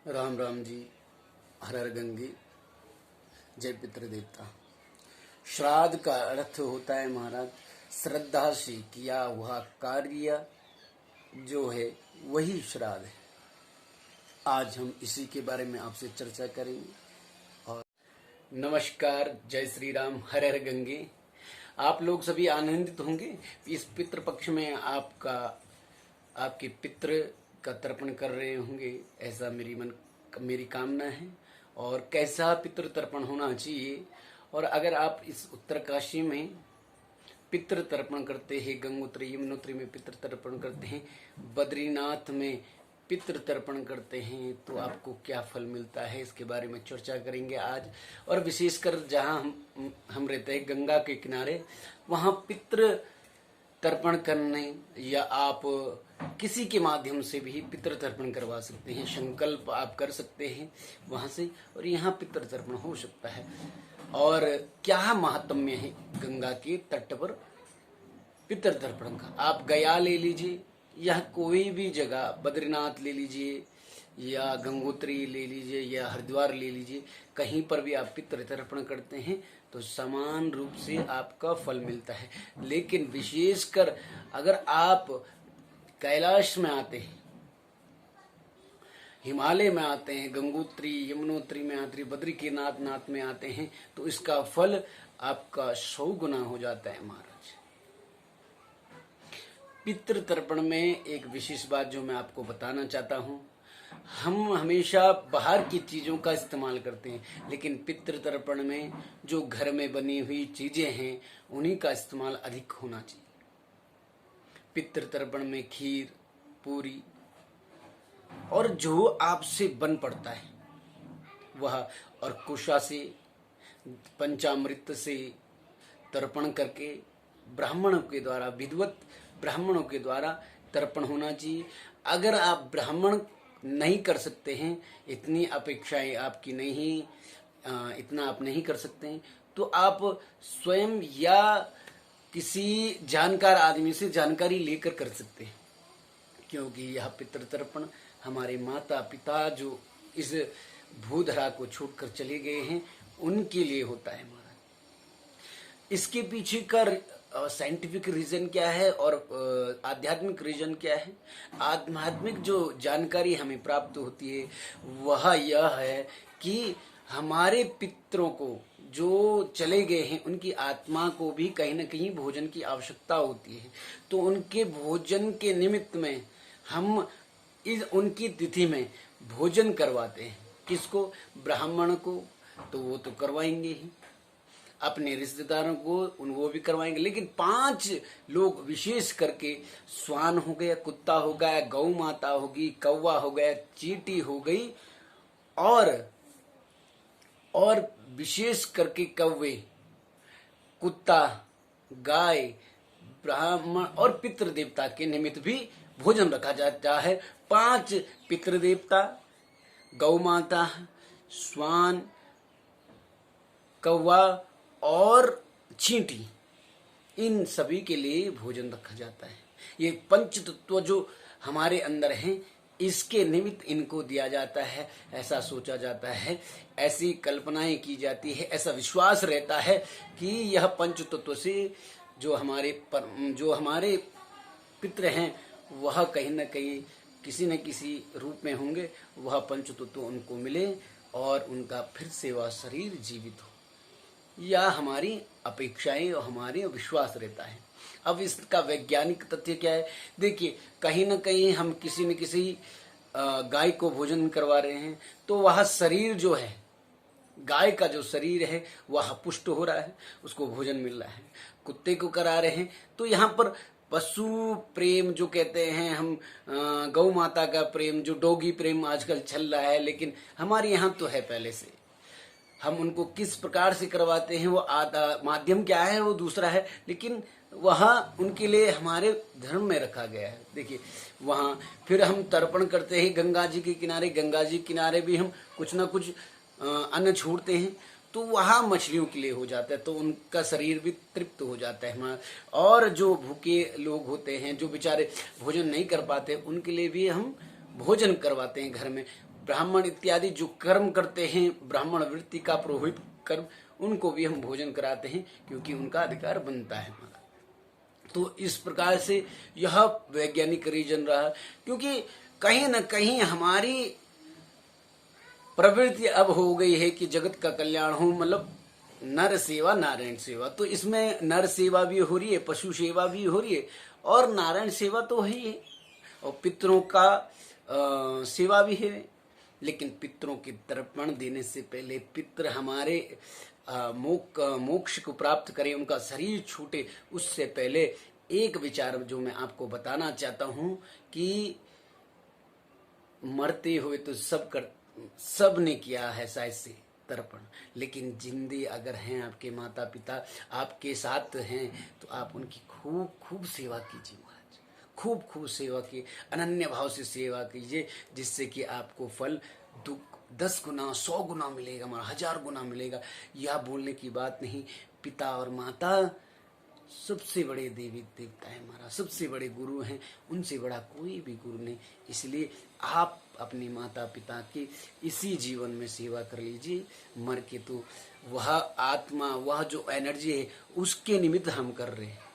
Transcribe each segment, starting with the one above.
राम राम जी। हर हर गंगे। जय पितृदेवता। श्राद्ध का अर्थ होता है महाराज श्रद्धा से किया हुआ कार्य जो है वही श्राद्ध है। आज हम इसी के बारे में आपसे चर्चा करेंगे। और नमस्कार, जय श्री राम, हर हर गंगे। आप लोग सभी आनंदित होंगे इस पितृपक्ष में आपके पितृ का तर्पण कर रहे होंगे, ऐसा मेरी कामना है। और कैसा पितृ तर्पण होना चाहिए, और अगर आप इस उत्तरकाशी में पितृ तर्पण करते हैं, गंगोत्री यमुनोत्री में पितृ तर्पण करते हैं, बद्रीनाथ में पितृ तर्पण करते हैं, तो आपको क्या फल मिलता है, इसके बारे में चर्चा करेंगे आज। और विशेषकर जहाँ हम रहते हैं गंगा के किनारे, वहाँ पितृ तर्पण करने या आप किसी के माध्यम से भी पितृ तर्पण करवा सकते हैं। संकल्प आप कर सकते हैं वहां से, और यहाँ पितृ तर्पण हो सकता है। और क्या महात्म्य है गंगा के तट पर पितृ तर्पण का। आप गया ले लीजिए या कोई भी जगह, बद्रीनाथ ले लीजिए या गंगोत्री ले लीजिए या हरिद्वार ले लीजिए, कहीं पर भी आप पितृ तर्पण करते हैं तो समान रूप से आपका फल मिलता है। लेकिन विशेषकर अगर आप कैलाश में आते हैं, हिमालय में आते हैं, गंगोत्री यमुनोत्री में आते हैं, बद्रीनाथ में आते हैं, तो इसका फल आपका 100 गुना हो जाता है महाराज। पितृ तर्पण में एक विशेष बात जो मैं आपको बताना चाहता हूं, हम हमेशा बाहर की चीजों का इस्तेमाल करते हैं, लेकिन पितृ तर्पण में जो घर में बनी हुई चीजें हैं उन्हीं का इस्तेमाल अधिक होना चाहिए। पितृ तर्पण में खीर, पूरी और जो आपसे बन पड़ता है वह, और कुशा से, पंचामृत से तर्पण करके ब्राह्मणों के द्वारा, विद्वत ब्राह्मणों के द्वारा तर्पण होना चाहिए। अगर आप ब्राह्मण नहीं कर सकते हैं, इतनी अपेक्षाएं आपकी नहीं, इतना आप नहीं कर सकते हैं, तो आप स्वयं या किसी जानकार आदमी से जानकारी लेकर कर सकते हैं। क्योंकि यह पितृ तर्पण हमारे माता पिता जो इस भूधरा को छोड़कर चले गए हैं उनके लिए होता है महाराज। इसके पीछे का साइंटिफिक रीजन क्या है और आध्यात्मिक रीजन क्या है। आध्यात्मिक जो जानकारी हमें प्राप्त होती है वह यह है कि हमारे पितरों को जो चले गए हैं उनकी आत्मा को भी कहीं न कहीं भोजन की आवश्यकता होती है, तो उनके भोजन के निमित्त में हम उनकी तिथि में भोजन करवाते हैं। किसको? ब्राह्मण को तो वो तो करवाएंगे ही, अपने रिश्तेदारों को वो भी करवाएंगे, लेकिन 5 लोग विशेष करके, श्वान हो गया, कुत्ता हो गया, गौ माता होगी, कौवा हो गया, चींटी हो गई, और विशेष करके कौवे, कुत्ता, गाय, ब्राह्मण और पितृदेवता के निमित्त भी भोजन रखा जाता है। 5 पितृदेवता, गौ माता, श्वान, कौवा और चींटी, इन सभी के लिए भोजन रखा जाता है। ये पंच तत्व जो हमारे अंदर हैं इसके निमित्त इनको दिया जाता है, ऐसा सोचा जाता है, ऐसी कल्पनाएं की जाती है, ऐसा विश्वास रहता है कि यह पंच तत्व से जो हमारे पितृ हैं वह कहीं न कहीं किसी न किसी रूप में होंगे, वह पंच तत्व उनको मिले और उनका फिर से वह शरीर जीवित हो, या हमारी अपेक्षाएं और हमारे विश्वास रहता है। अब इसका वैज्ञानिक तथ्य क्या है? देखिए, कहीं न कहीं हम किसी न किसी गाय को भोजन करवा रहे हैं तो वह शरीर जो है, गाय का जो शरीर है वह पुष्ट हो रहा है, उसको भोजन मिल रहा है। कुत्ते को करा रहे हैं तो यहाँ पर पशु प्रेम जो कहते हैं हम, गौ माता का प्रेम, जो डॉगी प्रेम आजकल चल रहा है, लेकिन हमारे यहाँ तो है पहले से। हम उनको किस प्रकार से करवाते हैं वो माध्यम क्या है वो दूसरा है, लेकिन वहाँ उनके लिए हमारे धर्म में रखा गया है। देखिए, वहाँ फिर हम तर्पण करते हैं गंगा जी के किनारे, गंगा जी के किनारे भी हम कुछ ना कुछ अन्न छोड़ते हैं, तो वहाँ मछलियों के लिए हो जाता है, तो उनका शरीर भी तृप्त हो जाता है हमारा। और जो भूखे लोग होते हैं, जो बेचारे भोजन नहीं कर पाते, उनके लिए भी हम भोजन करवाते हैं घर में। ब्राह्मण इत्यादि जो कर्म करते हैं, ब्राह्मण वृत्ति का पुरोहित कर्म, उनको भी हम भोजन कराते हैं क्योंकि उनका अधिकार बनता है हमारा। तो इस प्रकार से यह वैज्ञानिक रीजन रहा, क्योंकि कहीं न कहीं हमारी प्रवृत्ति अब हो गई है कि जगत का कल्याण हो, मतलब नर सेवा नारायण सेवा। तो इसमें नर सेवा भी हो रही है, पशु सेवा भी हो रही है, और नारायण सेवा तो है ही, और पितरों का सेवा भी है। लेकिन पितरों के तर्पण देने से पहले पितर हमारे मोक्ष को प्राप्त करें, उनका शरीर छूटे, उससे पहले एक विचार जो मैं आपको बताना चाहता हूं कि मरते हुए तो सब ने किया है शायद से तर्पण, लेकिन जिंदे अगर हैं आपके माता पिता आपके साथ हैं तो आप उनकी खूब खूब सेवा कीजिए महाराज, खूब खूब सेवा की, अनन्य भाव से सेवा कीजिए, जिससे कि आपको फल 10 गुना 100 गुना मिलेगा, 1000 गुना मिलेगा। यह बोलने की बात नहीं। पिता और माता सबसे बड़े देवी देवता है हमारा, सबसे बड़े गुरु हैं, उनसे बड़ा कोई भी गुरु नहीं। इसलिए आप अपने माता पिता की इसी जीवन में सेवा कर लीजिए। मर के तो वह आत्मा, वह जो एनर्जी है, उसके निमित्त हम कर रहे हैं।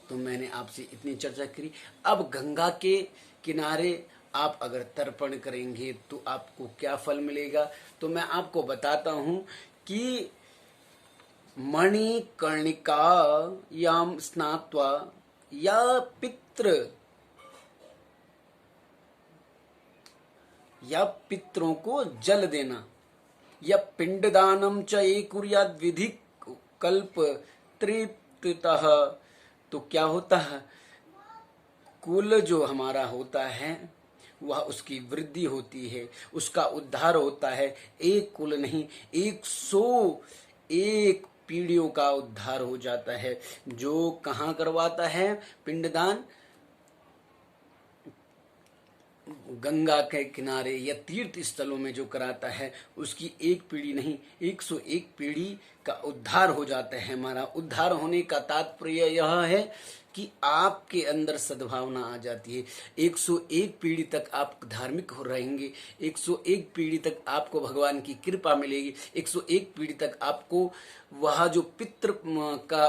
तो मैंने आपसे इतनी चर्चा करी। अब गंगा के किनारे आप अगर तर्पण करेंगे तो आपको क्या फल मिलेगा, तो मैं आपको बताता हूं कि मणिकर्णिका याम स्नात्वा या पितरों को जल देना, या पिंडदानम च ये कुर्याद विधि कल्प तृप्ततः। तो क्या होता है, कुल जो हमारा होता है वह उसकी वृद्धि होती है, उसका उद्धार होता है। एक कुल नहीं, 101 पीढ़ियों का उद्धार हो जाता है। जो कहाँ करवाता है पिंडदान, गंगा के किनारे या तीर्थ स्थलों में जो कराता है, उसकी एक पीढ़ी नहीं 101 पीढ़ी का उद्धार हो जाता है। हमारा उद्धार होने का तात्पर्य यह है कि आपके अंदर सद्भावना आ जाती है। 101 पीढ़ी तक आप धार्मिक हो रहेंगे, 101 पीढ़ी तक आपको भगवान की कृपा मिलेगी, 101 पीढ़ी तक आपको वह जो पितृ का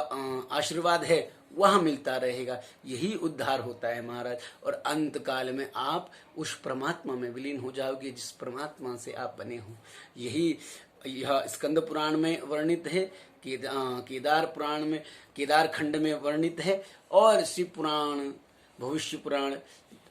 आशीर्वाद है वह मिलता रहेगा। यही उद्धार होता है महाराज। और अंत काल में आप उस परमात्मा में विलीन हो जाओगे जिस परमात्मा से आप बने हो। यह स्कंद पुराण में वर्णित है, केदार पुराण में, केदार खंड में वर्णित है, और शिव पुराण, भविष्य पुराण,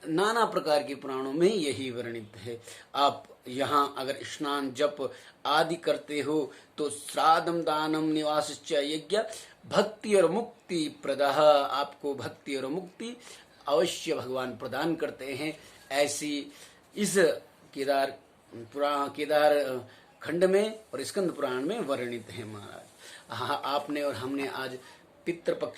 नाना प्रकार के पुराणों में यही वर्णित है। आप यहाँ अगर स्नान जप आदि करते हो तो श्राद्धम दानम निवासश्च यज्ञ भक्ति और मुक्ति प्रदाह, आपको भक्ति और मुक्ति अवश्य भगवान प्रदान करते हैं। ऐसी इस केदार खंड में और स्कंद पुराण में वर्णित है महाराज। हाँ, आपने और हमने आज पितृपक्ष